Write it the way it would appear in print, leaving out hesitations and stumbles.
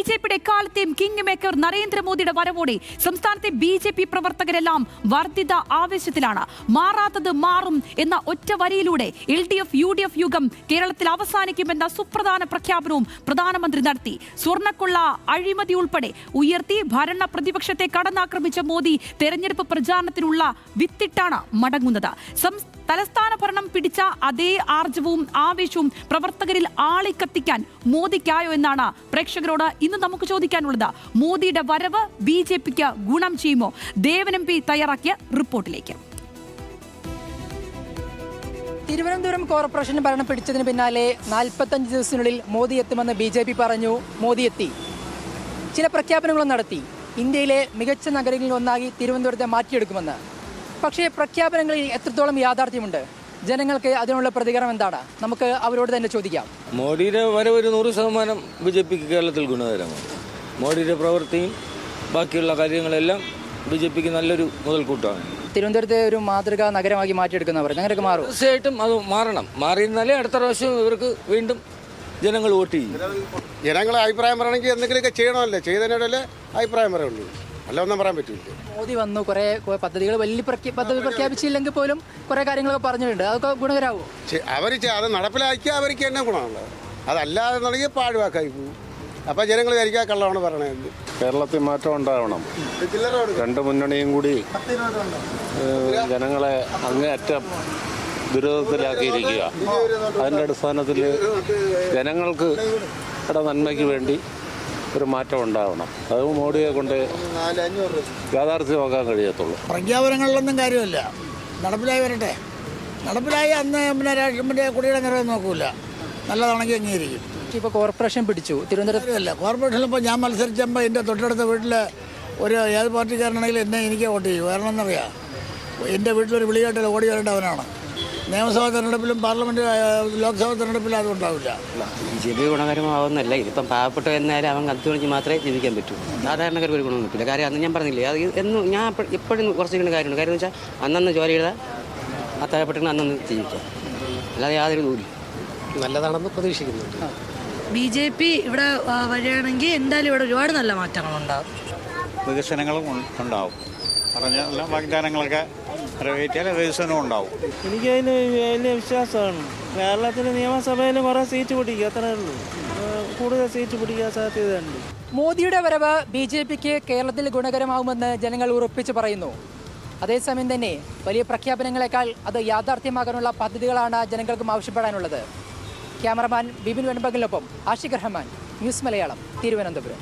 ബിജെപിയുടെ എക്കാലത്തെയും king maker നരേന്ദ്രമോദിയുടെ വരവോടെ സംസ്ഥാനത്തെ ബിജെപി പ്രവർത്തകരെല്ലാം വർദ്ധിത ആവേശത്തിലാണ്. മാറാത്തത് മാറും എന്ന ഒറ്റ വരിയിലൂടെ LDF UDF യുഗം കേരളത്തിൽ അവസാനിക്കുമെന്ന സുപ്രധാന പ്രഖ്യാപനവും പ്രധാനമന്ത്രി നടത്തി. സ്വർണ്ണക്കൊള്ള, അഴിമതി ഉൾപ്പെടെ ഉയർത്തി ഭരണ പ്രതിപക്ഷത്തെ കടന്നാക്രമിച്ച മോദി തെരഞ്ഞെടുപ്പ് പ്രചാരണത്തിനുള്ള വിത്തിട്ടാണ് മടങ്ങുന്നത്. തലസ്ഥാന ഭരണം പിടിച്ച അതേ ആർജവും ആവേശവും പ്രവർത്തകരിൽ ആളിക്കത്തിക്കാൻ മോദിക്കായോ എന്നാണ് പ്രേക്ഷകരോട് ഇന്ന് നമുക്ക് ചോദിക്കാനുള്ളത്. മോദിയുടെ വരവ് BJPക്ക് ഗുണം ചെയ്യുമോ? ദേവൻ MP തയ്യാറാക്കിയ റിപ്പോർട്ടിലേക്ക്. തിരുവനന്തപുരം കോർപ്പറേഷൻ ഭരണം പിടിച്ചതിന് പിന്നാലെ 45 ദിവസത്തിനുള്ളിൽ മോദി എത്തുമെന്ന് BJP പറഞ്ഞു. മോദി എത്തി. ചില പ്രഖ്യാപനങ്ങളും നടത്തി. ഇന്ത്യയിലെ മികച്ച നഗരങ്ങളിൽ ഒന്നായി തിരുവനന്തപുരത്തെ മാറ്റിയെടുക്കുമെന്ന്. പക്ഷേ പ്രഖ്യാപനങ്ങളിൽ എത്രത്തോളം യാഥാർത്ഥ്യമുണ്ട്? ജനങ്ങൾക്ക് അതിനുള്ള പ്രതികരണം എന്താണ്? നമുക്ക് അവരോട് തന്നെ ചോദിക്കാം. മോഡിയുടെ വരവ് ഒരു 100% BJPക്ക് കേരളത്തിൽ ഗുണകരമാണ്. മോഡിയുടെ പ്രവൃത്തിയും ബാക്കിയുള്ള കാര്യങ്ങളെല്ലാം BJPക്ക് നല്ലൊരു മുതൽക്കൂട്ടാണ്. തിരുവനന്തപുരത്തെ ഒരു മാതൃകാ നഗരമാക്കി മാറ്റിയെടുക്കുന്നവർ അങ്ങനെയൊക്കെ മാറും. തീർച്ചയായിട്ടും അത് മാറണം. മാറിയിരുന്നാലേ അടുത്ത പ്രാവശ്യം ഇവർക്ക് വീണ്ടും ജനങ്ങൾ വോട്ട് ചെയ്യും. ജനങ്ങളെ അഭിപ്രായം പറയണമെങ്കിൽ എന്തെങ്കിലുമൊക്കെ ചെയ്യണമല്ലേ, ചെയ്തതിനോടല്ലേ അഭിപ്രായം പറയുള്ളൂ. അല്ല ഒന്നും പറയാൻ പറ്റില്ല. മോദി വന്നു, കുറേ പദ്ധതികൾ വലിയ പദ്ധതി പ്രഖ്യാപിച്ചില്ലെങ്കിൽ പോലും കുറേ കാര്യങ്ങളൊക്കെ പറഞ്ഞിട്ടുണ്ട്. അതൊക്കെ ഗുണകരമാവും. അവർ അത് നടപ്പിലാക്കിയാൽ അവർക്ക് തന്നെ ഗുണമുള്ളത്. അതല്ലാതെ എന്നുണ്ടെങ്കിൽ പാഴ്വാക്കായി പോകും. അപ്പം ജനങ്ങൾ കരിക്കാൻ കള്ളമാണ് പറയണത്. കേരളത്തിൽ മാറ്റം ഉണ്ടാവണം. രണ്ട് മുന്നണിയും കൂടി ജനങ്ങളെ അങ്ങേയറ്റം ദുരിതത്തിലാക്കിയിരിക്കുക. അതിൻ്റെ അടിസ്ഥാനത്തിൽ ജനങ്ങൾക്ക് നന്മയ്ക്ക് വേണ്ടി ഒരു മാറ്റം ഉണ്ടാവണം. അത് മോഡിയെ കൊണ്ട് യാഥാർത്ഥ്യമാക്കാൻ കഴിയത്തുള്ളൂ. പ്രഖ്യാപനങ്ങളിലൊന്നും കാര്യമില്ല, നടപ്പിലായി വരട്ടെ. നടപ്പിലായി അന്ന് പിന്നെ കുടിയുടെ നിറയെ നോക്കൂല, നല്ലതാണെങ്കിൽ അംഗീകരിക്കും. ഇപ്പോൾ കോർപ്പറേഷൻ പിടിച്ചു തിരുവനന്തപുരത്തല്ല. കോർപ്പറേഷനിൽ ഇപ്പോൾ ഞാൻ മത്സരിച്ചപ്പോൾ എൻ്റെ തൊട്ടടുത്ത വീട്ടിൽ ഒരു ഏത് പാർട്ടിക്കാരനാണെങ്കിലും എനിക്ക് വോട്ട് ചെയ്യും. കാരണം എന്നറിയാം, എൻ്റെ വീട്ടിലൊരു വിളിയായിട്ട് ഓടി വരേണ്ടവനാണ്. നിയമസഭാ തെരഞ്ഞെടുപ്പിലും പാർലമെന്റ് ലോക്സഭാ തെരഞ്ഞെടുപ്പിലും അതുണ്ടാവില്ല. BJP ഗുണകരമാവുന്നല്ല. ഇതിപ്പം പാവപ്പെട്ട എന്നാലും അവൻ അധ്വാനിച്ച് മാത്രമേ ജീവിക്കാൻ പറ്റൂ. സാധാരണക്കാർക്ക് ഒരു ഗുണം കിട്ടില്ല. കാര്യം അന്ന് ഞാൻ പറഞ്ഞില്ലേ, അത് എന്നും ഞാൻ എപ്പോഴും കുറച്ചിരിക്കുന്ന കാര്യമുണ്ട്. കാര്യം എന്ന് വെച്ചാൽ അന്നന്ന് ജോലി ചെയ്താൽ അത്താഴപ്പെട്ടെങ്കിൽ അന്നന്ന് ജീവിക്കാം, അല്ലാതെ യാതൊരു ദൂരം നല്ലതാണെന്ന് പ്രതീക്ഷിക്കുന്നുണ്ട്. BJP ഇവിടെ വരികയാണെങ്കിൽ എന്തായാലും ഇവിടെ ഒരുപാട് നല്ല മാറ്റങ്ങളുണ്ടാകും, വികസനങ്ങളും ഉണ്ടാവും. പറഞ്ഞ വാഗ്ദാനങ്ങളൊക്കെ നിറവേറ്റിയാൽ വികസനവും ഉണ്ടാവും. എനിക്കതിന് വലിയ വിശ്വാസമാണ്. കേരളത്തിൽ നിയമസഭയിൽ കുറേ സീറ്റ് പിടിക്കുക, അത്രേ ഉള്ളൂ. കൂടുതൽ സീറ്റ് പിടിക്കാൻ സാധ്യതയുണ്ട്. മോദിയുടെ വരവ് BJPക്ക് കേരളത്തിൽ ഗുണകരമാവുമെന്ന് ജനങ്ങൾ ഉറപ്പിച്ച് പറയുന്നു. അതേസമയം തന്നെ വലിയ പ്രഖ്യാപനങ്ങളെക്കാൾ അത് യാഥാർത്ഥ്യമാകാനുള്ള പദ്ധതികളാണ് ജനങ്ങൾക്കും ആവശ്യപ്പെടാനുള്ളത്. ക്യാമറമാൻ ബിബിൻ വെൺപകലിനൊപ്പം ആഷിഖ് റഹ്മാൻ, ന്യൂസ് മലയാളം, തിരുവനന്തപുരം.